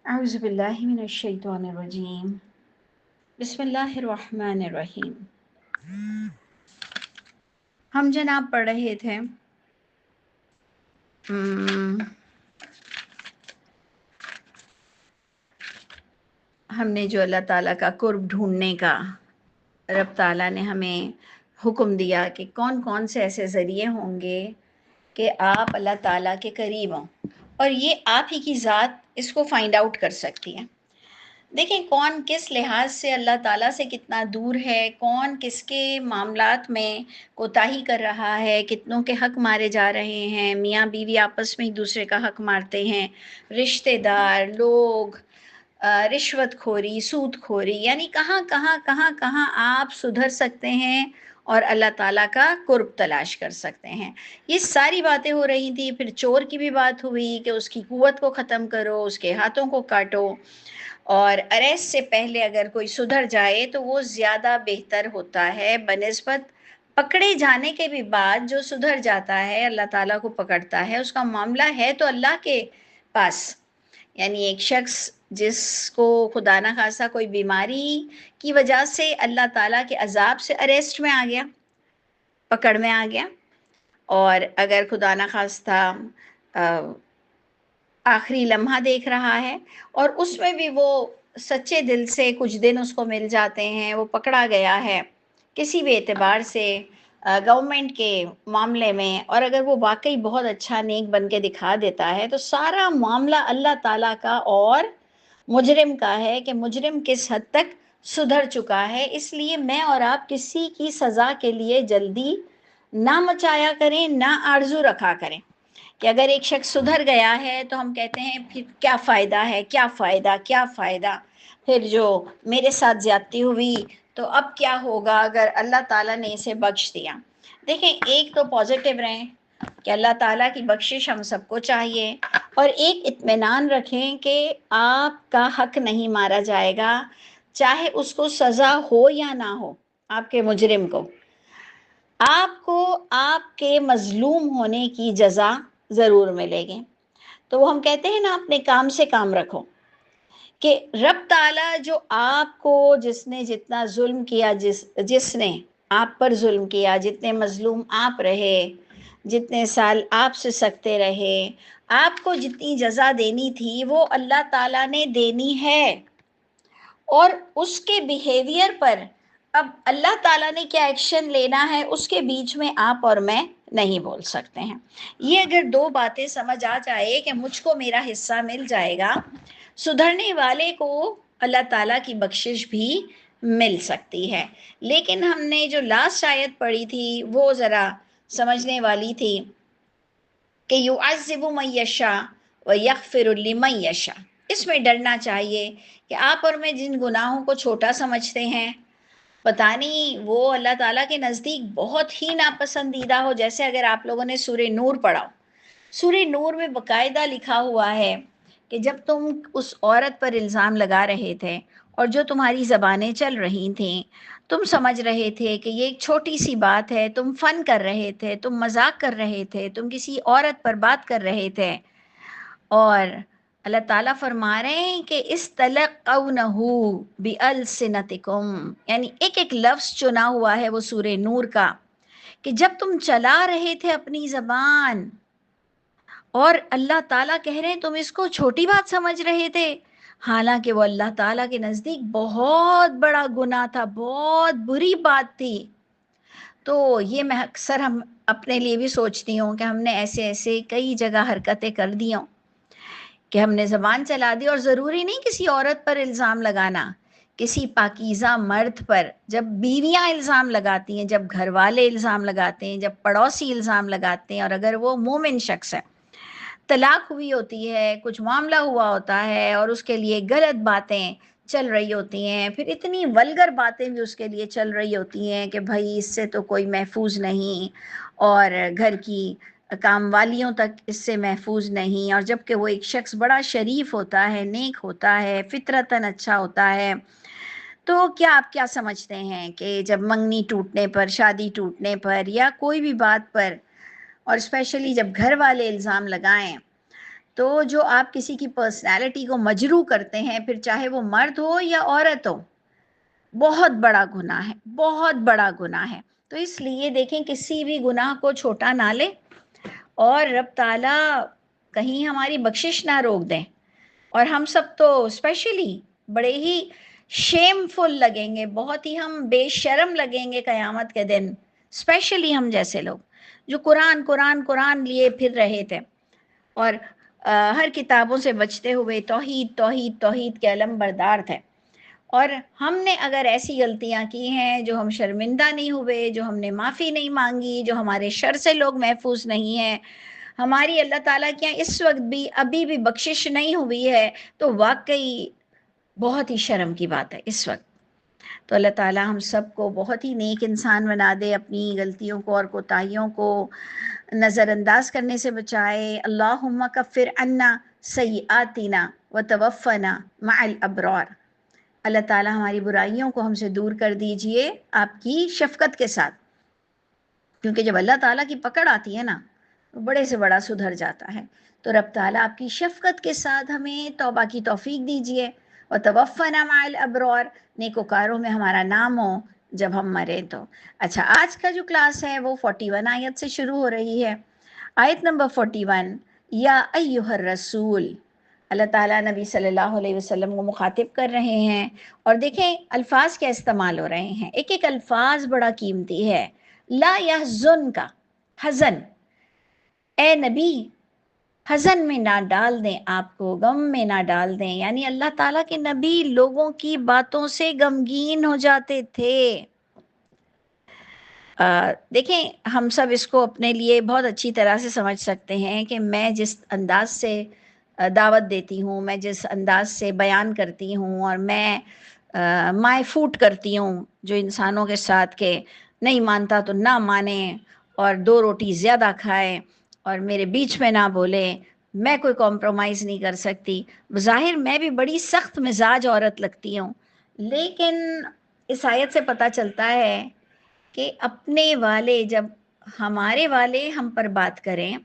اعوذ باللہ من الشیطان الرجیم بسم اللہ الرحمن الرحیم۔ ہم جناب پڑھ رہے تھے ہم نے جو اللہ تعالیٰ کا قرب ڈھونڈنے کا رب تعالیٰ نے ہمیں حکم دیا کہ کون کون سے ایسے ذریعے ہوں گے کہ آپ اللہ تعالیٰ کے قریب ہوں، اور یہ آپ ہی کی ذات اس کو فائنڈ آؤٹ کر سکتی ہے۔ دیکھیں کون کس لحاظ سے اللہ تعالیٰ سے کتنا دور ہے، کون کس کے معاملات میں کوتاہی کر رہا ہے، کتنوں کے حق مارے جا رہے ہیں، میاں بیوی آپس میں ایک دوسرے کا حق مارتے ہیں، رشتہ دار لوگ، رشوت خوری، سود خوری، یعنی کہاں کہاں کہاں کہاں آپ سدھر سکتے ہیں اور اللہ تعالیٰ کا قرب تلاش کر سکتے ہیں۔ یہ ساری باتیں ہو رہی تھی۔ پھر چور کی بھی بات ہوئی کہ اس کی قوت کو ختم کرو، اس کے ہاتھوں کو کاٹو، اور اریسٹ سے پہلے اگر کوئی سدھر جائے تو وہ زیادہ بہتر ہوتا ہے بنسبت پکڑے جانے کے بھی بعد جو سدھر جاتا ہے اللہ تعالیٰ کو پکڑتا ہے، اس کا معاملہ ہے تو اللہ کے پاس۔ یعنی ایک شخص جس کو خدا نہ خواستہ کوئی بیماری کی وجہ سے اللہ تعالیٰ کے عذاب سے اریسٹ میں آ گیا، پکڑ میں آ گیا، اور اگر خدا نہ خواستہ آخری لمحہ دیکھ رہا ہے اور اس میں بھی وہ سچے دل سے کچھ دن اس کو مل جاتے ہیں، وہ پکڑا گیا ہے کسی بھی اعتبار سے گورنمنٹ کے معاملے میں، اور اگر وہ واقعی بہت اچھا نیک بن کے دکھا دیتا ہے تو سارا معاملہ اللہ تعالیٰ کا اور مجرم کا ہے کہ مجرم کس حد تک سدھر چکا ہے۔ اس لیے میں اور آپ کسی کی سزا کے لیے جلدی نہ مچایا کریں، نہ آرزو رکھا کریں کہ اگر ایک شخص سدھر گیا ہے تو ہم کہتے ہیں پھر کیا فائدہ ہے، کیا فائدہ، کیا فائدہ، پھر جو میرے ساتھ زیادتی ہوئی تو اب کیا ہوگا اگر اللہ تعالیٰ نے اسے بخش دیا۔ دیکھیں ایک تو پازیٹیو رہیں کہ اللہ تعالیٰ کی بخشش ہم سب کو چاہیے، اور ایک اطمینان رکھیں کہ آپ کا حق نہیں مارا جائے گا، چاہے اس کو سزا ہو یا نہ ہو، آپ کے مجرم کو آپ کو آپ کے مظلوم ہونے کی جزا ضرور ملے گی۔ تو وہ ہم کہتے ہیں نا اپنے کام سے کام رکھو، کہ رب تعالیٰ جو آپ کو جس نے جتنا ظلم کیا، جس نے آپ پر ظلم کیا، جتنے مظلوم آپ رہے، جتنے سال آپ سے سکتے رہے، آپ کو جتنی جزا دینی تھی وہ اللہ تعالیٰ نے دینی ہے، اور اس کے بیہیویئر پر اب اللہ تعالیٰ نے کیا ایکشن لینا ہے اس کے بیچ میں آپ اور میں نہیں بول سکتے ہیں۔ یہ اگر دو باتیں سمجھ آ جائے کہ مجھ کو میرا حصہ مل جائے گا، سدھرنے والے کو اللہ تعالیٰ کی بخشش بھی مل سکتی ہے۔ لیکن ہم نے جو لاسٹ آیت پڑھی تھی وہ ذرا سمجھنے والی تھی کہ یعذب من یشاء ویغفر لمن یشاء۔ اس میں ڈرنا چاہیے کہ آپ اور میں جن گناہوں کو چھوٹا سمجھتے ہیں، پتہ نہیں وہ اللہ تعالیٰ کے نزدیک بہت ہی ناپسندیدہ ہو۔ جیسے اگر آپ لوگوں نے سورہ نور پڑھا ہو، سورہ نور میں باقاعدہ لکھا ہوا ہے کہ جب تم اس عورت پر الزام لگا رہے تھے اور جو تمہاری زبانیں چل رہی تھیں، تم سمجھ رہے تھے کہ یہ ایک چھوٹی سی بات ہے، تم فن کر رہے تھے، تم مذاق کر رہے تھے، تم کسی عورت پر بات کر رہے تھے، اور اللہ تعالیٰ فرما رہے ہیں کہ استلقونہ بِأَلْسِنَتِكُمْ، یعنی ایک ایک لفظ چنا ہوا ہے وہ سورہ نور کا، کہ جب تم چلا رہے تھے اپنی زبان اور اللہ تعالیٰ کہہ رہے ہیں تم اس کو چھوٹی بات سمجھ رہے تھے، حالانکہ وہ اللہ تعالیٰ کے نزدیک بہت بڑا گناہ تھا، بہت بری بات تھی۔ تو یہ میں اکثر ہم اپنے لیے بھی سوچتی ہوں کہ ہم نے ایسے ایسے کئی جگہ حرکتیں کر دی ہوں کہ ہم نے زبان چلا دی، اور ضروری نہیں کسی عورت پر الزام لگانا، کسی پاکیزہ مرد پر جب بیویاں الزام لگاتی ہیں، جب گھر والے الزام لگاتے ہیں، جب پڑوسی الزام لگاتے ہیں، اور اگر وہ مومن شخص ہے، طلاق ہوئی ہوتی ہے، کچھ معاملہ ہوا ہوتا ہے اور اس کے لیے غلط باتیں چل رہی ہوتی ہیں، پھر اتنی ولگر باتیں بھی اس کے لیے چل رہی ہوتی ہیں کہ بھائی اس سے تو کوئی محفوظ نہیں، اور گھر کی کام والیوں تک اس سے محفوظ نہیں، اور جب کہ وہ ایک شخص بڑا شریف ہوتا ہے، نیک ہوتا ہے، فطرتاً اچھا ہوتا ہے، تو کیا آپ کیا سمجھتے ہیں کہ جب منگنی ٹوٹنے پر، شادی ٹوٹنے پر، یا کوئی بھی بات پر، اور اسپیشلی جب گھر والے الزام لگائیں، تو جو آپ کسی کی پرسنالٹی کو مجروح کرتے ہیں، پھر چاہے وہ مرد ہو یا عورت ہو، بہت بڑا گناہ ہے، بہت بڑا گناہ ہے۔ تو اس لیے دیکھیں کسی بھی گناہ کو چھوٹا نہ لیں، اور رب تعالیٰ کہیں ہماری بخشش نہ روک دیں، اور ہم سب تو اسپیشلی بڑے ہی شیم فل لگیں گے، بہت ہی ہم بے شرم لگیں گے قیامت کے دن، اسپیشلی ہم جیسے لوگ جو قرآن قرآن قرآن لیے پھر رہے تھے، اور ہر کتابوں سے بچتے ہوئے توحید توحید توحید کے علم بردار تھے، اور ہم نے اگر ایسی غلطیاں کی ہیں جو ہم شرمندہ نہیں ہوئے، جو ہم نے معافی نہیں مانگی، جو ہمارے شر سے لوگ محفوظ نہیں ہیں، ہماری اللہ تعالیٰ کے یہاں اس وقت بھی ابھی بھی بخشش نہیں ہوئی ہے، تو واقعی بہت ہی شرم کی بات ہے اس وقت۔ تو اللہ تعالیٰ ہم سب کو بہت ہی نیک انسان بنا دے، اپنی غلطیوں کو اور کوتاہیوں کو نظر انداز کرنے سے بچائے۔ اللہم کفر عنا سیئاتنا وتوفنا مع الابرار۔ اللہ تعالیٰ ہماری برائیوں کو ہم سے دور کر دیجئے آپ کی شفقت کے ساتھ، کیونکہ جب اللہ تعالیٰ کی پکڑ آتی ہے نا، بڑے سے بڑا سدھر جاتا ہے۔ تو رب تعالیٰ آپ کی شفقت کے ساتھ ہمیں توبہ کی توفیق دیجئے، اور توفنا مع الابرار، نیکوکاروں میں ہمارا نام ہو جب ہم مریں تو۔ اچھا، آج کا جو کلاس ہے وہ 41 آیت سے شروع ہو رہی ہے۔ آیت نمبر 41، یا ایہا الرسول، اللہ تعالیٰ نبی صلی اللہ علیہ وسلم کو مخاطب کر رہے ہیں، اور دیکھیں الفاظ کیا استعمال ہو رہے ہیں، ایک ایک الفاظ بڑا قیمتی ہے۔ لا یحزن کا حزن، اے نبی حزن میں نہ ڈال دیں آپ کو، غم میں نہ ڈال دیں، یعنی اللہ تعالیٰ کے نبی لوگوں کی باتوں سے غمگین ہو جاتے تھے۔ دیکھیں ہم سب اس کو اپنے لیے بہت اچھی طرح سے سمجھ سکتے ہیں کہ میں جس انداز سے دعوت دیتی ہوں، میں جس انداز سے بیان کرتی ہوں، اور میں مائے فوٹ کرتی ہوں جو انسانوں کے ساتھ، کہ نہیں مانتا تو نہ مانے، اور 2 روٹی زیادہ کھائے اور میرے بیچ میں نہ بولے، میں کوئی کمپرومائز نہیں کر سکتی۔ بظاہر میں بھی بڑی سخت مزاج عورت لگتی ہوں، لیکن اس آیت سے پتہ چلتا ہے کہ اپنے والے جب ہمارے والے ہم پر بات کریں،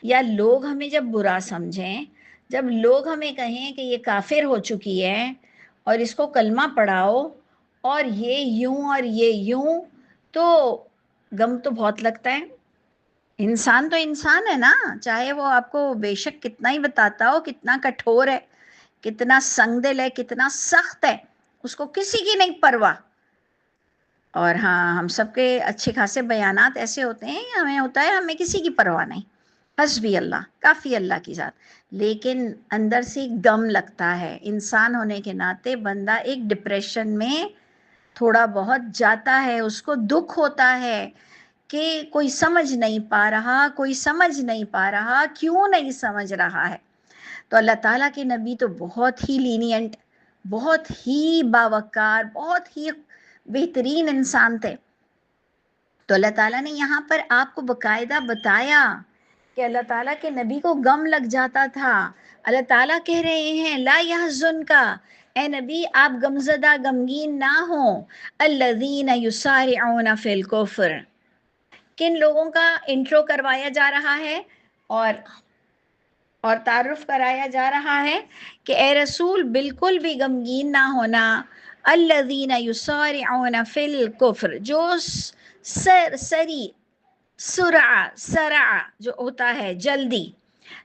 یا لوگ ہمیں جب برا سمجھیں، جب لوگ ہمیں کہیں کہ یہ کافر ہو چکی ہے اور اس کو کلمہ پڑھاؤ اور یہ یوں اور یہ یوں، تو غم تو بہت لگتا ہے۔ انسان تو انسان ہے نا، چاہے وہ آپ کو بے شک کتنا ہی بتاتا ہو کتنا کٹھور ہے، کتنا سنگ دل ہے، کتنا سخت ہے، اس کو کسی کی نہیں پرواہ۔ اور ہاں، ہم سب کے اچھے خاصے بیانات ایسے ہوتے ہیں، ہمیں ہوتا ہے ہمیں کسی کی پرواہ نہیں، حسبی اللہ، کافی اللہ کی ذات، لیکن اندر سے غم لگتا ہے۔ انسان ہونے کے ناطے بندہ ایک ڈپریشن میں تھوڑا بہت جاتا ہے، اس کو دکھ ہوتا ہے کہ کوئی سمجھ نہیں پا رہا، کوئی سمجھ نہیں پا رہا، کیوں نہیں سمجھ رہا ہے۔ تو اللہ تعالیٰ کے نبی تو بہت ہی لینینٹ، بہت ہی باوقار، بہت ہی بہترین انسان تھے۔ تو اللہ تعالیٰ نے یہاں پر آپ کو باقاعدہ بتایا کہ اللہ تعالیٰ کے نبی کو غم لگ جاتا تھا۔ اللہ تعالیٰ کہہ رہے ہیں لا یحزن کا، اے نبی آپ غمزدہ غمگین نہ ہوں، الذین یسارعون فی الکفر۔ کن لوگوں کا انٹرو کروایا جا رہا ہے اور تعارف کرایا جا رہا ہے کہ اے رسول بالکل بھی غمگین نہ ہونا، الذین یسارعون فی الکفر، جو سرع جو ہوتا ہے جلدی،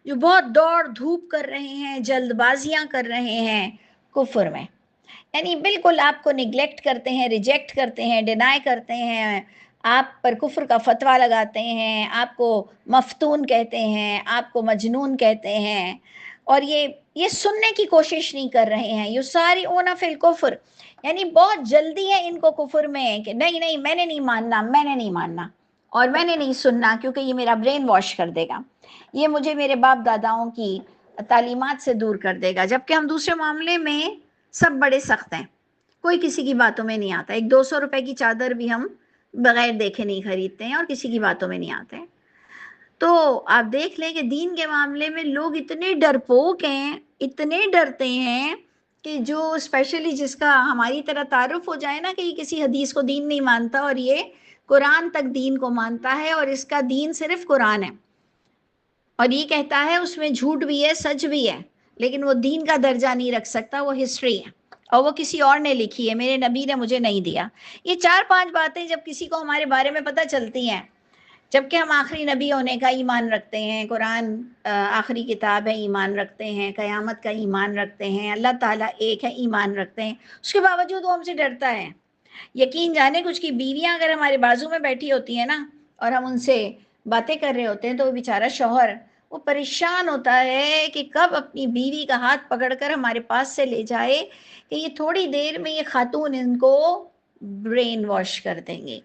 جو بہت دوڑ دھوپ کر رہے ہیں، جلد بازیاں کر رہے ہیں کفر میں، یعنی بالکل آپ کو نگلیکٹ کرتے ہیں، ریجیکٹ کرتے ہیں، ڈینائی کرتے ہیں، آپ پر کفر کا فتویٰ لگاتے ہیں، آپ کو مفتون کہتے ہیں، آپ کو مجنون کہتے ہیں، اور یہ سننے کی کوشش نہیں کر رہے ہیں۔ یسارعون فی الکفر، یعنی بہت جلدی ہے ان کو کفر میں کہ نہیں نہیں میں نے نہیں ماننا، میں نے نہیں ماننا، اور میں نے نہیں سننا، کیونکہ یہ میرا برین واش کر دے گا، یہ مجھے میرے باپ داداؤں کی تعلیمات سے دور کر دے گا۔ جبکہ ہم دوسرے معاملے میں سب بڑے سخت ہیں، کوئی کسی کی باتوں میں نہیں آتا، ایک 200 روپے کی چادر بھی ہم بغیر دیکھے نہیں خریدتے ہیں اور کسی کی باتوں میں نہیں آتے ہیں۔ تو آپ دیکھ لیں کہ دین کے معاملے میں لوگ اتنے ڈرپوک ہیں، اتنے ڈرتے ہیں کہ جو اسپیشلی جس کا ہماری طرح تعارف ہو جائے نا کہ یہ کسی حدیث کو دین نہیں مانتا اور یہ قرآن تک دین کو مانتا ہے اور اس کا دین صرف قرآن ہے، اور یہ کہتا ہے اس میں جھوٹ بھی ہے سچ بھی ہے، لیکن وہ دین کا درجہ نہیں رکھ سکتا، وہ ہسٹری ہے اور وہ کسی اور نے لکھی ہے، میرے نبی نے مجھے نہیں دیا۔ یہ 4-5 باتیں جب کسی کو ہمارے بارے میں پتہ چلتی ہیں، جبکہ ہم آخری نبی ہونے کا ایمان رکھتے ہیں، قرآن آخری کتاب ہے ایمان رکھتے ہیں، قیامت کا ایمان رکھتے ہیں، اللہ تعالیٰ ایک ہے ایمان رکھتے ہیں، اس کے باوجود وہ ہم سے ڈرتا ہے۔ یقین جانے کچھ کی بیویاں اگر ہمارے بازو میں بیٹھی ہوتی ہیں نا اور ہم ان سے باتیں کر رہے ہوتے ہیں تو وہ بیچارہ شوہر وہ پریشان ہوتا ہے کہ کب اپنی بیوی کا ہاتھ پکڑ کر ہمارے پاس سے لے جائے کہ یہ تھوڑی دیر میں یہ خاتون ان کو برین واش کر دیں گے۔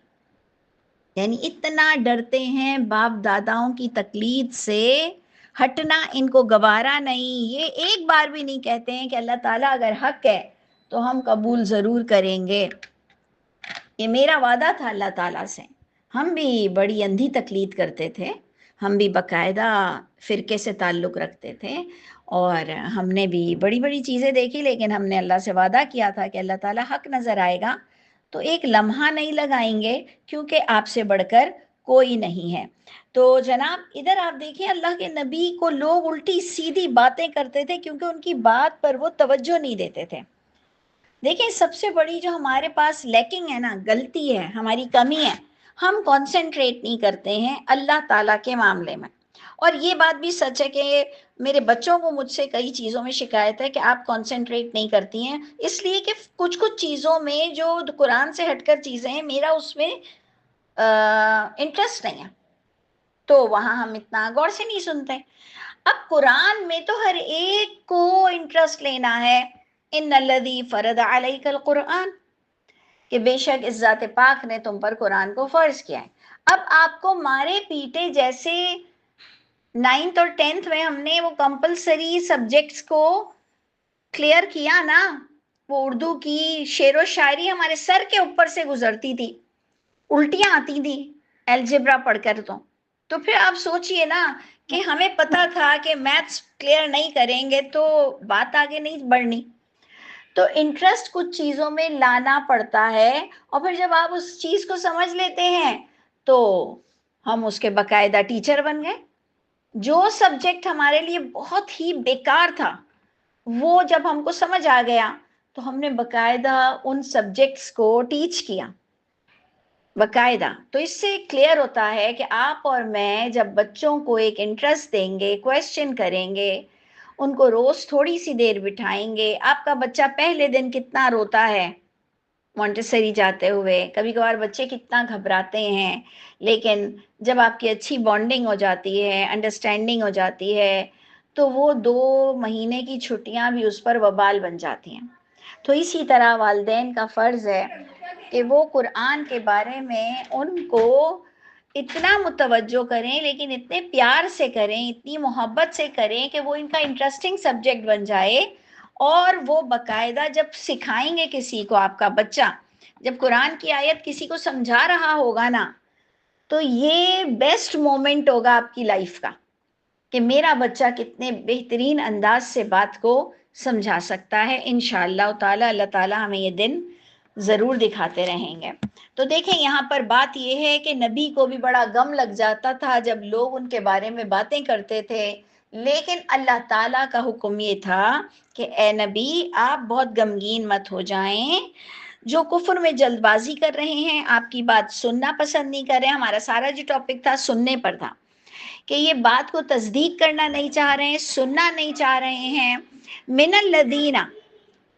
یعنی اتنا ڈرتے ہیں باپ داداؤں کی تقلید سے، ہٹنا ان کو گوارا نہیں۔ یہ ایک بار بھی نہیں کہتے ہیں کہ اللہ تعالیٰ اگر حق ہے تو ہم قبول ضرور کریں گے۔ یہ میرا وعدہ تھا اللہ تعالیٰ سے۔ ہم بھی بڑی اندھی تقلید کرتے تھے، ہم بھی باقاعدہ فرقے سے تعلق رکھتے تھے اور ہم نے بھی بڑی بڑی چیزیں دیکھی، لیکن ہم نے اللہ سے وعدہ کیا تھا کہ اللہ تعالیٰ حق نظر آئے گا تو ایک لمحہ نہیں لگائیں گے، کیونکہ آپ سے بڑھ کر کوئی نہیں ہے۔ تو جناب ادھر آپ دیکھیں اللہ کے نبی کو لوگ الٹی سیدھی باتیں کرتے تھے کیونکہ ان کی بات پر وہ توجہ نہیں دیتے تھے۔ دیکھیں سب سے بڑی جو ہمارے پاس لیکنگ ہے نا، غلطی ہے، ہماری کمی ہے، ہم کانسنٹریٹ نہیں کرتے ہیں اللہ تعالیٰ کے معاملے میں۔ اور یہ بات بھی سچ ہے کہ میرے بچوں کو مجھ سے کئی چیزوں میں شکایت ہے کہ آپ کانسنٹریٹ نہیں کرتی ہیں، اس لیے کہ کچھ چیزوں میں جو قرآن سے ہٹ کر چیزیں ہیں میرا اس میں انٹرسٹ نہیں ہے، تو وہاں ہم اتنا غور سے نہیں سنتے۔ اب قرآن میں تو ہر ایک کو انٹرسٹ لینا ہے، ان الذی فرض علیک القرآن، کہ بے شک اس ذات پاک نے تم پر قرآن کو فرض کیا ہے۔ اب آپ کو مارے پیٹے جیسے 9th اور 10th میں ہم نے وہ کمپلسری سبجیکٹس کو کلیئر کیا نا، وہ اردو کی شعر و شاعری ہمارے سر کے اوپر سے گزرتی تھی، الٹیاں آتی تھی الجبرا پڑھ کر، تو پھر آپ سوچئے نا کہ ہمیں پتا تھا کہ میتھس کلیئر نہیں کریں گے تو بات آگے نہیں بڑھنی۔ تو انٹرسٹ کچھ چیزوں میں لانا پڑتا ہے، اور پھر جب آپ اس چیز کو سمجھ لیتے ہیں تو ہم اس کے باقاعدہ ٹیچر بن گئے۔ جو سبجیکٹ ہمارے لیے بہت ہی بیکار تھا وہ جب ہم کو سمجھ آ گیا تو ہم نے باقاعدہ ان سبجیکٹس کو ٹیچ کیا باقاعدہ۔ تو اس سے کلیئر ہوتا ہے کہ آپ اور میں جب بچوں کو ایک انٹرسٹ دیں گے، کویسچن کریں گے، ان کو روز تھوڑی سی دیر بٹھائیں گے۔ آپ کا بچہ پہلے دن کتنا روتا ہے مونٹیسری جاتے ہوئے، کبھی کبھار بچے کتنا گھبراتے ہیں، لیکن جب آپ کی اچھی بانڈنگ ہو جاتی ہے، انڈرسٹینڈنگ ہو جاتی ہے تو وہ 2 مہینے کی چھٹیاں بھی اس پر وبال بن جاتی ہیں۔ تو اسی طرح والدین کا فرض ہے کہ وہ قرآن کے بارے میں ان کو اتنا متوجہ کریں، لیکن اتنے پیار سے کریں، اتنی محبت سے کریں کہ وہ ان کا انٹرسٹنگ سبجیکٹ بن جائے، اور وہ باقاعدہ جب سکھائیں گے کسی کو، آپ کا بچہ جب قرآن کی آیت کسی کو سمجھا رہا ہوگا نا تو یہ بیسٹ مومنٹ ہوگا آپ کی لائف کا کہ میرا بچہ کتنے بہترین انداز سے بات کو سمجھا سکتا ہے۔ انشاءاللہ تعالی اللہ تعالی ہمیں یہ دن ضرور دکھاتے رہیں گے۔ تو دیکھیں یہاں پر بات یہ ہے کہ نبی کو بھی بڑا غم لگ جاتا تھا جب لوگ ان کے بارے میں باتیں کرتے تھے، لیکن اللہ تعالیٰ کا حکم یہ تھا کہ اے نبی آپ بہت غمگین مت ہو جائیں، جو کفر میں جلد بازی کر رہے ہیں، آپ کی بات سننا پسند نہیں کر رہے۔ ہمارا سارا جو ٹاپک تھا سننے پر تھا کہ یہ بات کو تصدیق کرنا نہیں چاہ رہے ہیں، سننا نہیں چاہ رہے ہیں۔ من الذین،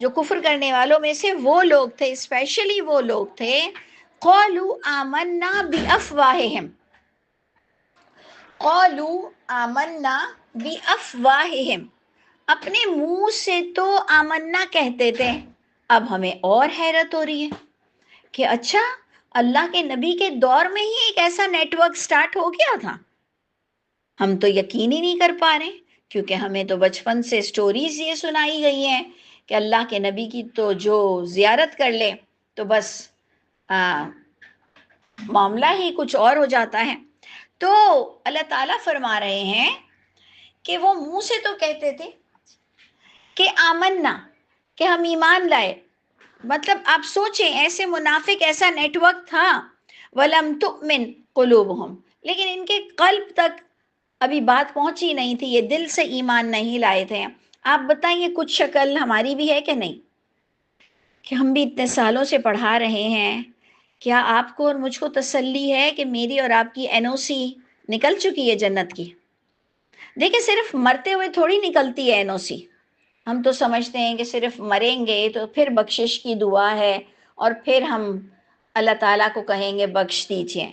جو کفر کرنے والوں میں سے وہ لوگ تھے، اسپیشلی وہ لوگ تھے، قالوا آمنا بافواہہم، قالوا آمنا بافواہہم، اپنے منہ سے تو آمنا کہتے تھے، اب ہمیں اور حیرت ہو رہی ہے کہ اچھا اللہ کے نبی کے دور میں ہی ایک ایسا نیٹ ورک سٹارٹ ہو گیا تھا، ہم تو یقین ہی نہیں کر پا رہے، کیونکہ ہمیں تو بچپن سے سٹوریز یہ سنائی گئی ہیں کہ اللہ کے نبی کی تو جو زیارت کر لے تو بس معاملہ ہی کچھ اور ہو جاتا ہے۔ تو اللہ تعالیٰ فرما رہے ہیں کہ وہ منہ سے تو کہتے تھے کہ آمنا، کہ ہم ایمان لائے، مطلب آپ سوچیں ایسے منافق ایسا نیٹ ورک تھا، وَلَمْ تُؤْمِنْ قُلُوبُهُمْ، لیکن ان کے قلب تک ابھی بات پہنچی نہیں تھی، یہ دل سے ایمان نہیں لائے تھے. آپ بتائیے کچھ شکل ہماری بھی ہے کہ نہیں، کہ ہم بھی اتنے سالوں سے پڑھا رہے ہیں. کیا آپ کو اور مجھ کو تسلی ہے کہ میری اور آپ کی این او سی نکل چکی ہے جنت کی؟ دیکھیں صرف مرتے ہوئے تھوڑی نکلتی ہے این او سی. ہم تو سمجھتے ہیں کہ صرف مریں گے تو پھر بخشش کی دعا ہے اور پھر ہم اللہ تعالیٰ کو کہیں گے بخش دیجئے.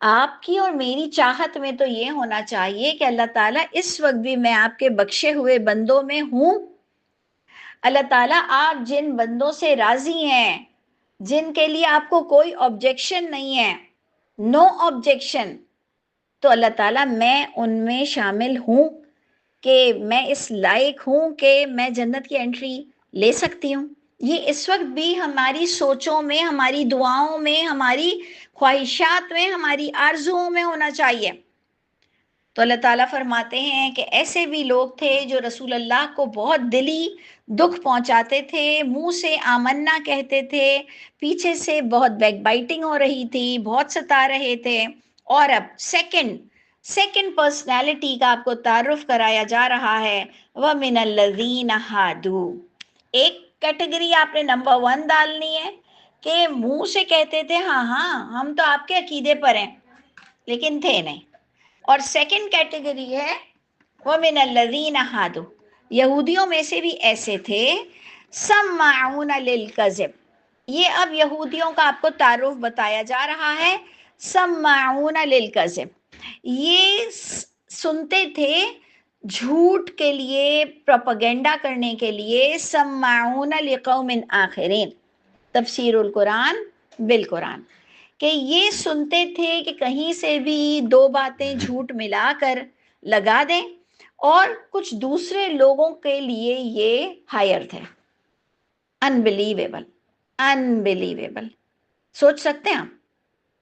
آپ کی اور میری چاہت میں تو یہ ہونا چاہیے کہ اللہ تعالیٰ اس وقت بھی میں آپ کے بخشے ہوئے بندوں میں ہوں. اللہ تعالیٰ آپ جن بندوں سے راضی ہیں، جن کے لیے آپ کو کوئی آبجیکشن نہیں ہے، نو آبجیکشن، تو اللہ تعالیٰ میں ان میں شامل ہوں کہ میں اس لائق ہوں کہ میں جنت کی انٹری لے سکتی ہوں. یہ اس وقت بھی ہماری سوچوں میں، ہماری دعاؤں میں، ہماری خواہشات میں، ہماری آرزوؤں میں ہونا چاہیے. تو اللہ تعالیٰ فرماتے ہیں کہ ایسے بھی لوگ تھے جو رسول اللہ کو بہت دلی دکھ پہنچاتے تھے، منہ سے آمنا کہتے تھے، پیچھے سے بہت بیک بائٹنگ ہو رہی تھی، بہت ستا رہے تھے. اور اب سیکنڈ پرسنالٹی کا آپ کو تعارف کرایا جا رہا ہے. وَمِنَ الَّذِينَ هَادُوا. ایک کیٹیگری آپ نے نمبر 1 ڈالنی ہے کہ منہ سے کہتے تھے ہاں ہم تو آپ کے عقیدے پر ہیں، لیکن تھے نہیں. اور سیکنڈ کیٹیگری ہے وَمِنَ الَّذِينَ هَادُوا. یہودیوں میں سے بھی ایسے تھے سَمَّاعُونَ لِلْكَذِبِ. یہ اب یہودیوں کا آپ کو تعارف بتایا جا رہا ہے. سَمَّاعُونَ لِلْكَذِبِ. یہ سنتے تھے جھوٹ کے لیے، پروپیگنڈا کرنے کے لیے. سَمَّاعُونَ لِقَوْمٍ آخرین. تفسیر القرآن بالقرآن، کہ یہ سنتے تھے کہ کہیں سے بھی 2 باتیں جھوٹ ملا کر لگا دیں اور کچھ دوسرے لوگوں کے لیے یہ ہائر تھے. انبلیویبل. سوچ سکتے ہیں آپ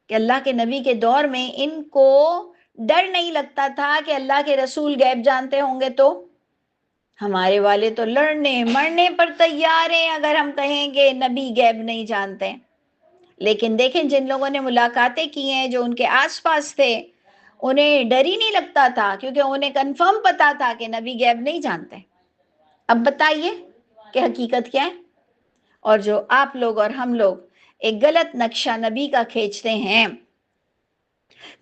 کہ اللہ کے نبی کے دور میں ان کو ڈر نہیں لگتا تھا کہ اللہ کے رسول غیب جانتے ہوں گے. تو ہمارے والے تو لڑنے مرنے پر تیار ہیں اگر ہم کہیں کہ نبی غیب نہیں جانتے. لیکن دیکھیں جن لوگوں نے ملاقاتیں کی ہیں، جو ان کے آس پاس تھے، انہیں ڈر ہی نہیں لگتا تھا، کیونکہ انہیں کنفرم پتا تھا کہ نبی غیب نہیں جانتے. اب بتائیے کہ حقیقت کیا ہے؟ اور جو آپ لوگ اور ہم لوگ ایک غلط نقشہ نبی کا کھینچتے ہیں.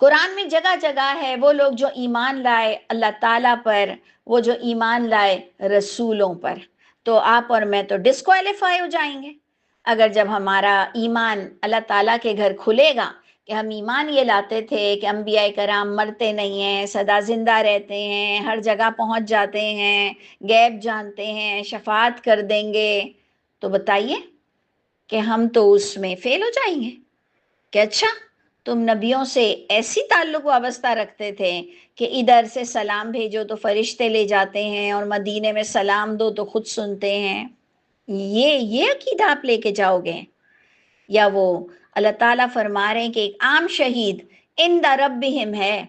قرآن میں جگہ جگہ ہے وہ لوگ جو ایمان لائے اللہ تعالیٰ پر، وہ جو ایمان لائے رسولوں پر. تو آپ اور میں تو ڈسکوالیفائی ہو جائیں گے اگر جب ہمارا ایمان اللہ تعالیٰ کے گھر کھلے گا کہ ہم ایمان یہ لاتے تھے کہ انبیاء کرام مرتے نہیں ہیں، سدا زندہ رہتے ہیں، ہر جگہ پہنچ جاتے ہیں، غیب جانتے ہیں، شفاعت کر دیں گے. تو بتائیے کہ ہم تو اس میں فیل ہو جائیں گے کہ اچھا تم نبیوں سے ایسی تعلق وابستہ رکھتے تھے کہ ادھر سے سلام بھیجو تو فرشتے لے جاتے ہیں اور مدینے میں سلام دو تو خود سنتے ہیں. یہ عقیدہ آپ لے کے جاؤ گے؟ یا وہ اللہ تعالیٰ فرما رہے ہیں کہ ایک عام شہید عند ربہم ہے،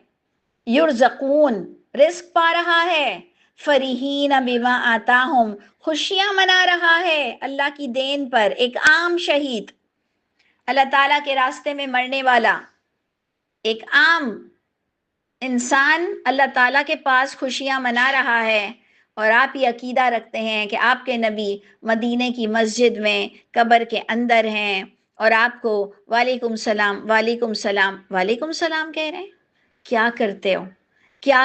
یرزقون، رزق پا رہا ہے، فرحین بما آتاہم، خوشیاں منا رہا ہے اللہ کی دین پر. ایک عام شہید، اللہ تعالیٰ کے راستے میں مرنے والا ایک عام انسان اللہ تعالیٰ کے پاس خوشیاں منا رہا ہے، اور آپ یہ عقیدہ رکھتے ہیں کہ آپ کے نبی مدینے کی مسجد میں قبر کے اندر ہیں اور آپ کو وعلیکم السلام وعلیکم السلام وعلیکم السلام کہہ رہے ہیں. کیا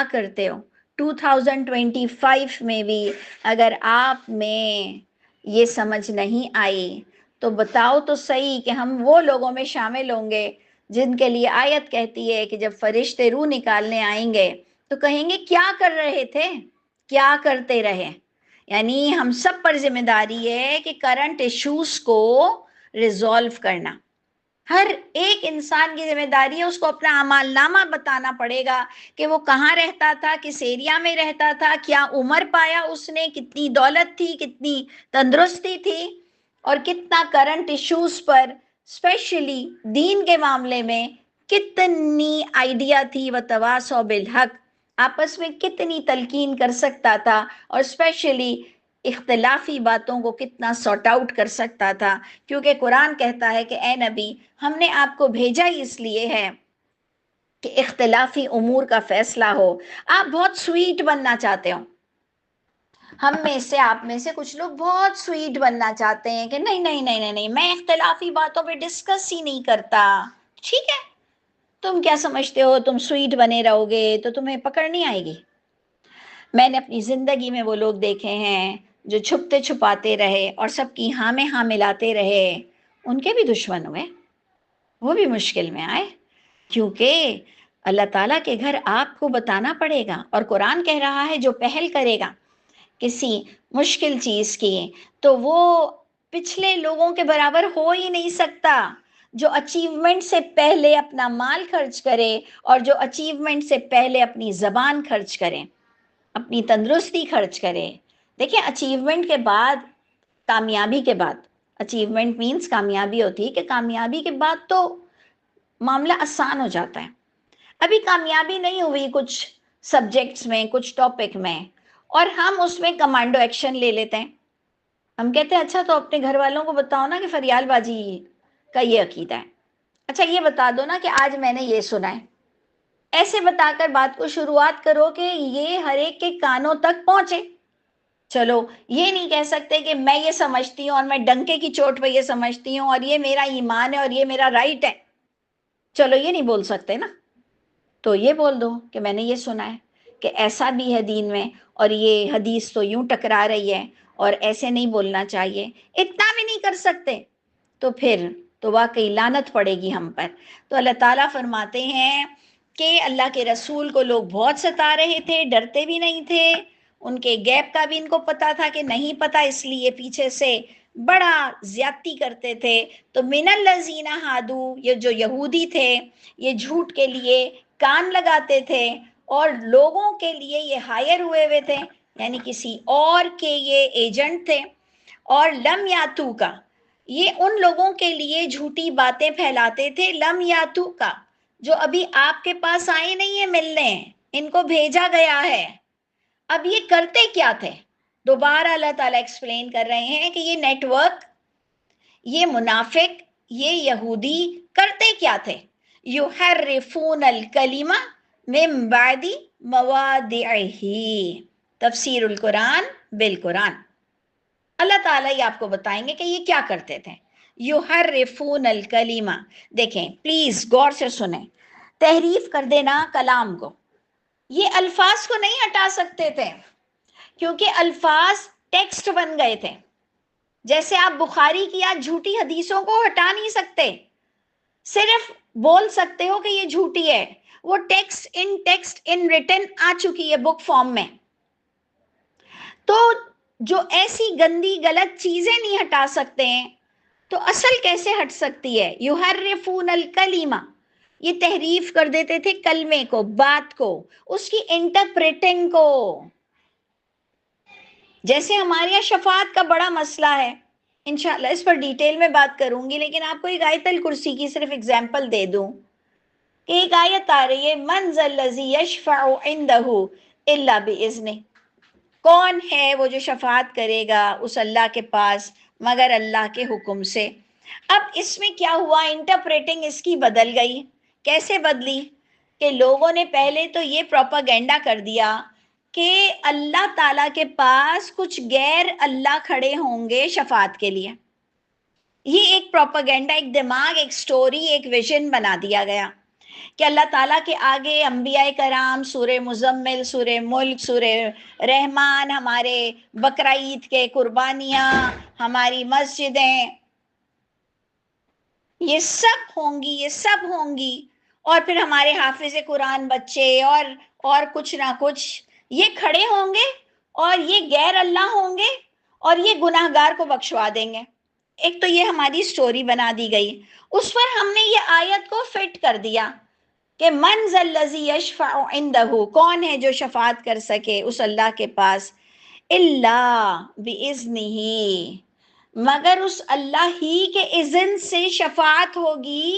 کرتے ہو؟ 2025 میں بھی اگر آپ میں یہ سمجھ نہیں آئی تو بتاؤ تو صحیح کہ ہم وہ لوگوں میں شامل ہوں گے جن کے لیے آیت کہتی ہے کہ جب فرشتے روح نکالنے آئیں گے تو کہیں گے کیا کر رہے تھے، کیا کرتے رہے. یعنی ہم سب پر ذمہ داری ہے کہ کرنٹ ایشوز کو ریزالو کرنا. ہر ایک انسان کی ذمہ داری ہے، اس کو اپنا اعمال نامہ بتانا پڑے گا کہ وہ کہاں رہتا تھا، کس ایریا میں رہتا تھا، کیا عمر پایا اس نے، کتنی دولت تھی، کتنی تندرستی تھی، اور کتنا کرنٹ ایشوز پر اسپیشلی دین کے معاملے میں کتنی آئیڈیا تھی. وتواصوا بالحق، آپس میں کتنی تلقین کر سکتا تھا، اور اسپیشلی اختلافی باتوں کو کتنا سارٹ آؤٹ کر سکتا تھا. کیونکہ قرآن کہتا ہے کہ اے نبی ہم نے آپ کو بھیجا ہی اس لیے ہے کہ اختلافی امور کا فیصلہ ہو. آپ بہت سویٹ بننا چاہتے ہو. ہم میں سے آپ میں سے کچھ لوگ بہت سویٹ بننا چاہتے ہیں کہ نہیں نہیں نہیں نہیں نہیں میں اختلافی باتوں پہ ڈسکس ہی نہیں کرتا. ٹھیک ہے، تم کیا سمجھتے ہو تم سویٹ بنے رہو گے تو تمہیں پکڑ نہیں آئے گی. میں نے اپنی زندگی میں وہ لوگ دیکھے ہیں جو چھپتے چھپاتے رہے اور سب کی ہاں میں ہاں ملاتے رہے. ان کے بھی دشمن ہوئے، وہ بھی مشکل میں آئے، کیونکہ اللہ تعالیٰ کے گھر آپ کو بتانا پڑے گا. اور قرآن کہہ رہا ہے جو پہل کرے گا کسی مشکل چیز کی تو وہ پچھلے لوگوں کے برابر ہو ہی نہیں سکتا. جو اچیومنٹ سے پہلے اپنا مال خرچ کرے اور جو اچیومنٹ سے پہلے اپنی زبان خرچ کرے، اپنی تندرستی خرچ کرے. دیکھیں اچیومنٹ کے بعد، کامیابی کے بعد، اچیومنٹ مینس کامیابی ہوتی ہے کہ کامیابی کے بعد تو معاملہ آسان ہو جاتا ہے. ابھی کامیابی نہیں ہوئی کچھ سبجیکٹس میں، کچھ ٹاپک میں، اور ہم اس میں کمانڈو ایکشن لے لیتے ہیں. ہم کہتے ہیں اچھا تو اپنے گھر والوں کو بتاؤ نا کہ فریال باجی کا یہ عقیدہ ہے. اچھا یہ بتا دو نا کہ آج میں نے یہ سنا ہے. ایسے بتا کر بات کو شروعات کرو کہ یہ ہر ایک کے کانوں تک پہنچے. چلو یہ نہیں کہہ سکتے کہ میں یہ سمجھتی ہوں اور میں ڈنکے کی چوٹ پہ یہ سمجھتی ہوں اور یہ میرا ایمان ہے اور یہ میرا رائٹ ہے. چلو یہ نہیں بول سکتے نا. تو یہ بول دو کہ میں نے یہ سنا ہے کہ ایسا بھی ہے دین میں اور یہ حدیث تو یوں ٹکرا رہی ہے اور ایسے نہیں بولنا چاہیے. اتنا بھی نہیں کر سکتے تو پھر تو واقعی لعنت پڑے گی ہم پر. تو اللہ تعالیٰ فرماتے ہیں کہ اللہ کے رسول کو لوگ بہت ستا رہے تھے، ڈرتے بھی نہیں تھے. ان کے گیپ کا بھی ان کو پتا تھا کہ نہیں پتا، اس لیے پیچھے سے بڑا زیادتی کرتے تھے. تو من الذین ہادو، یہ جو یہودی تھے یہ جھوٹ کے لیے کان لگاتے تھے اور لوگوں کے لیے یہ ہائر ہوئے تھے، یعنی کسی اور کے یہ ایجنٹ تھے. اور لم یاتو کا، یہ ان لوگوں کے لیے جھوٹی باتیں پھیلاتے تھے. لم یاتو کا، جو ابھی آپ کے پاس آئے نہیں ہیں ملنے، ان کو بھیجا گیا ہے. اب یہ کرتے کیا تھے؟ دوبارہ اللہ تعالیٰ ایکسپلین کر رہے ہیں کہ یہ نیٹ ورک، یہ منافق، یہ یہودی کرتے کیا تھے؟ یحرفون الکلمہ من بعد مواضعہ، تفسیر القرآن بالقرآن. اللہ تعالیٰ یہ آپ کو بتائیں گے کہ یہ کیا کرتے تھے. یحرفون الکلمہ، دیکھیں پلیز غور سے سنیں، تحریف کر دینا کلام کو. یہ الفاظ کو نہیں ہٹا سکتے تھے کیونکہ الفاظ ٹیکسٹ بن گئے تھے. جیسے آپ بخاری کی آج جھوٹی حدیثوں کو ہٹا نہیں سکتے، صرف بول سکتے ہو کہ یہ جھوٹی ہے. وہ ٹیکسٹ ان ریٹن آ چکی ہے بک فارم میں. تو جو ایسی گندی غلط چیزیں نہیں ہٹا سکتے ہیں تو اصل کیسے ہٹ سکتی ہے؟ یحرفون الکلمہ، یہ تحریف کر دیتے تھے کلمے کو، بات کو، اس کی انٹرپریٹنگ کو. جیسے ہمارے یہاں شفاعت کا بڑا مسئلہ ہے، انشاءاللہ اس پر ڈیٹیل میں بات کروں گی، لیکن آپ کو ایک آیت الکرسی کی صرف اگزامپل دے دوں کہ ایک آیت آ رہی ہے من ذا الذی یشفع عندہ الا باذنہ، کون ہے وہ جو شفاعت کرے گا اس اللہ کے پاس مگر اللہ کے حکم سے. اب اس میں کیا ہوا؟ انٹرپریٹنگ اس کی بدل گئی. کیسے بدلی؟ کہ لوگوں نے پہلے تو یہ پروپاگینڈا کر دیا کہ اللہ تعالیٰ کے پاس کچھ غیر اللہ کھڑے ہوں گے شفاعت کے لیے. یہ ایک پروپاگینڈا، ایک دماغ، ایک سٹوری، ایک ویژن بنا دیا گیا کہ اللہ تعالیٰ کے آگے انبیاء کرام، سورہ مزمل، سورہ ملک، سورہ رحمان، ہمارے بقرعید کے قربانیاں، ہماری مسجدیں، یہ سب ہوں گی، یہ سب ہوں گی. اور پھر ہمارے حافظ قرآن بچے اور کچھ نہ کچھ یہ کھڑے ہوں گے اور یہ غیر اللہ ہوں گے اور یہ گناہگار کو بخشوا دیں گے. ایک تو یہ ہماری سٹوری بنا دی گئی، اس پر ہم نے یہ آیت کو فٹ کر دیا کہ من ذا الذی یشفع عندہ، کون ہے جو شفاعت کر سکے اس اللہ کے پاس، الا باذنہ، مگر اس اللہ ہی کے اذن سے شفاعت ہوگی.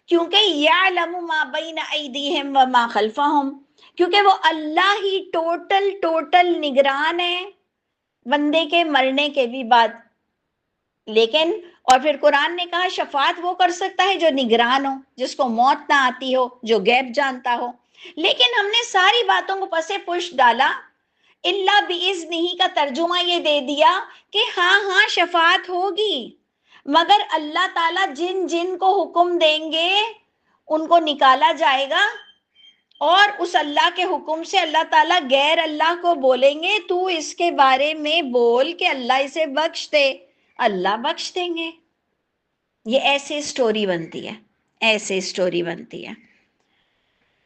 کیونکہ یعلم ما بین ایدیہم وما خلفہم، کیونکہ وہ اللہ ہی ٹوٹل نگران ہے بندے کے مرنے کے بھی بعد. لیکن اور پھر قرآن نے کہا شفاعت وہ کر سکتا ہے جو نگران ہو، جس کو موت نہ آتی ہو، جو غیب جانتا ہو. لیکن ہم نے ساری باتوں کو پس پش ڈالا، اللہ بِإِذْنِهِ کا ترجمہ یہ دے دیا کہ ہاں شفاعت ہوگی، مگر اللہ تعالیٰ جن جن کو حکم دیں گے ان کو نکالا جائے گا، اور اس اللہ کے حکم سے اللہ تعالیٰ غیر اللہ کو بولیں گے تو اس کے بارے میں بول کہ اللہ اسے بخش دے، اللہ بخش دیں گے. یہ ایسے سٹوری بنتی ہے، ایسے سٹوری بنتی ہے.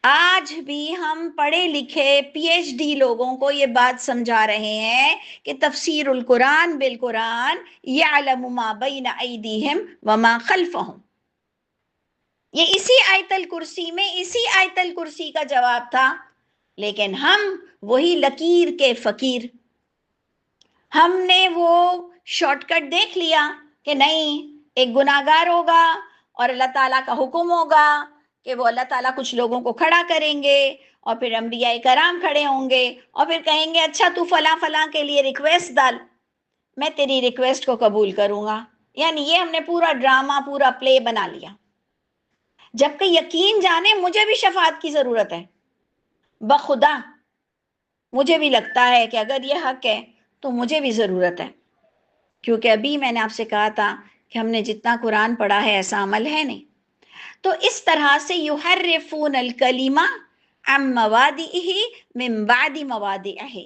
آج بھی ہم پڑھے لکھے پی ایچ ڈی لوگوں کو یہ بات سمجھا رہے ہیں کہ تفسیر القرآن بالقرآن یعلم ما بین ایدیہم وما خلفہم. یہ اسی آیت الکرسی میں اسی آیت الکرسی کا جواب تھا، لیکن ہم وہی لکیر کے فقیر، ہم نے وہ شارٹ کٹ دیکھ لیا کہ نہیں، ایک گناہگار ہوگا اور اللہ تعالیٰ کا حکم ہوگا کہ وہ اللہ تعالیٰ کچھ لوگوں کو کھڑا کریں گے، اور پھر انبیاء کرام کھڑے ہوں گے اور پھر کہیں گے اچھا تو فلاں فلاں کے لیے ریکویسٹ ڈال، میں تیری ریکویسٹ کو قبول کروں گا. یعنی یہ ہم نے پورا ڈرامہ، پورا پلے بنا لیا. جبکہ یقین جانے مجھے بھی شفاعت کی ضرورت ہے، بخدا مجھے بھی لگتا ہے کہ اگر یہ حق ہے تو مجھے بھی ضرورت ہے، کیونکہ ابھی میں نے آپ سے کہا تھا کہ ہم نے جتنا قرآن پڑھا ہے ایسا عمل ہے نہیں. تو اس طرح سے یحرفون الکلمہ عن مواضعہ من بعد مواضعہ،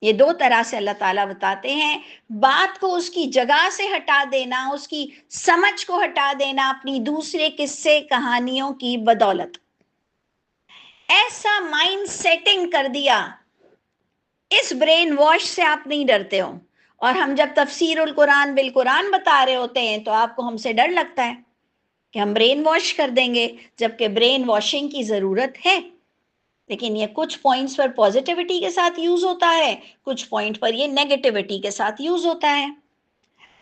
یہ دو طرح سے اللہ تعالیٰ بتاتے ہیں، بات کو اس کی جگہ سے ہٹا دینا، اس کی سمجھ کو ہٹا دینا اپنی دوسرے قصے کہانیوں کی بدولت. ایسا مائنڈ سیٹنگ کر دیا، اس برین واش سے آپ نہیں ڈرتے ہو. اور ہم جب تفسیر القرآن بالقرآن بتا رہے ہوتے ہیں تو آپ کو ہم سے ڈر لگتا ہے کہ ہم برین واش کر دیں گے، جبکہ برین واشنگ کی ضرورت ہے. لیکن یہ کچھ پوائنٹس پر پوزیٹیوٹی کے ساتھ یوز ہوتا ہے، کچھ پوائنٹ پر یہ نیگیٹیوٹی کے ساتھ یوز ہوتا ہے.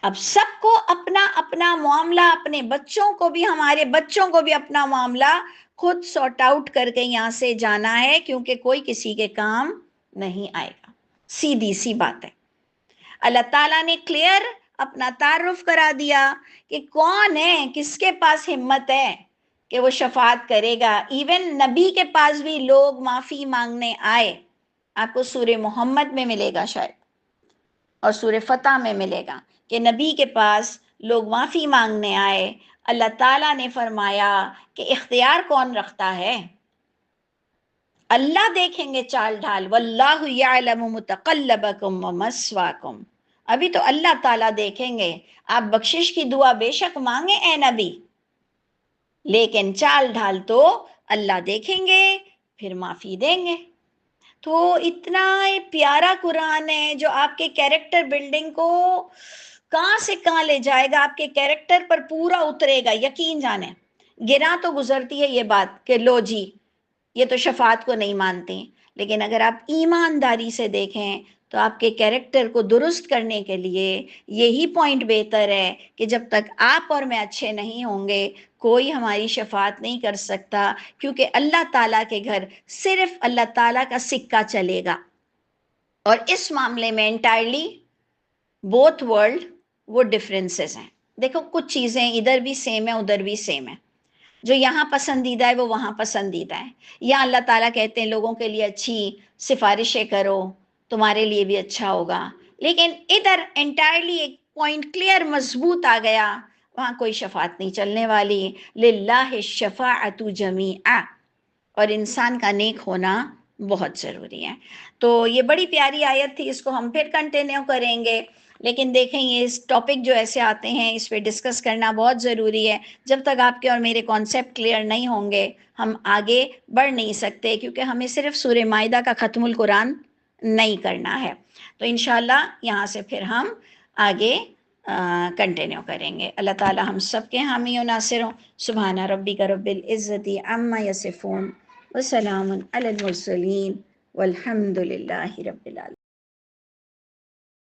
اب سب کو اپنا اپنا معاملہ، اپنے بچوں کو بھی، ہمارے بچوں کو بھی اپنا معاملہ خود سارٹ آؤٹ کر کے یہاں سے جانا ہے، کیونکہ کوئی کسی کے کام نہیں آئے گا. سیدھی سی بات ہے. اللہ تعالیٰ نے کلیئر اپنا تعارف کرا دیا کہ کون ہے، کس کے پاس ہمت ہے کہ وہ شفاعت کرے گا. ایون نبی کے پاس بھی لوگ معافی مانگنے آئے، آپ کو سورہ محمد میں ملے گا شاید، اور سورہ فتح میں ملے گا کہ نبی کے پاس لوگ معافی مانگنے آئے. اللہ تعالیٰ نے فرمایا کہ اختیار کون رکھتا ہے؟ اللہ دیکھیں گے چال ڈھال. واللہ یعلم متقلبکم ومثواکم. ابھی تو اللہ تعالیٰ دیکھیں گے، آپ بخشش کی دعا بے شک مانگیں اے نبی، لیکن چال ڈھال تو اللہ دیکھیں گے، پھر معافی دیں گے. تو اتنا پیارا قرآن ہے جو آپ کے کیریکٹر بلڈنگ کو کہاں سے کہاں لے جائے گا، آپ کے کیریکٹر پر پورا اترے گا. یقین جانیں، گراں تو گزرتی ہے یہ بات کہ لو جی یہ تو شفاعت کو نہیں مانتے، لیکن اگر آپ ایمانداری سے دیکھیں تو آپ کے کیریکٹر کو درست کرنے کے لیے یہی پوائنٹ بہتر ہے کہ جب تک آپ اور میں اچھے نہیں ہوں گے کوئی ہماری شفاعت نہیں کر سکتا، کیونکہ اللہ تعالیٰ کے گھر صرف اللہ تعالیٰ کا سکہ چلے گا. اور اس معاملے میں انٹائرلی بوتھ ورلڈ وہ ڈفرینسز ہیں. دیکھو کچھ چیزیں ادھر بھی سیم ہیں ادھر بھی سیم ہیں، جو یہاں پسندیدہ ہے وہ وہاں پسندیدہ ہے. یا اللہ تعالیٰ کہتے ہیں لوگوں کے لیے اچھی سفارشیں کرو، تمہارے لیے بھی اچھا ہوگا. لیکن ادھر انٹائرلی ایک پوائنٹ کلیئر مضبوط آ گیا، وہاں کوئی شفاعت نہیں چلنے والی. للہ الشفاعۃ جمیعا. اور انسان کا نیک ہونا بہت ضروری ہے. تو یہ بڑی پیاری آیت تھی، اس کو ہم پھر کنٹینیو کریں گے. لیکن دیکھیں یہ اس ٹاپک جو ایسے آتے ہیں اس پہ ڈسکس کرنا بہت ضروری ہے. جب تک آپ کے اور میرے کانسیپٹ کلیئر نہیں ہوں گے ہم آگے بڑھ نہیں سکتے، کیونکہ ہمیں صرف سورہ مائدہ کا ختم القرآن نہیں کرنا ہے. تو انشاءاللہ یہاں سے پھر ہم آگے کنٹینیو کریں گے. اللہ تعالی ہم سب کے حامی و ناصر ہوں. سبحان ربک رب العزت عما یصفون وسلام علی المرسلین والحمد للہ رب العالمین.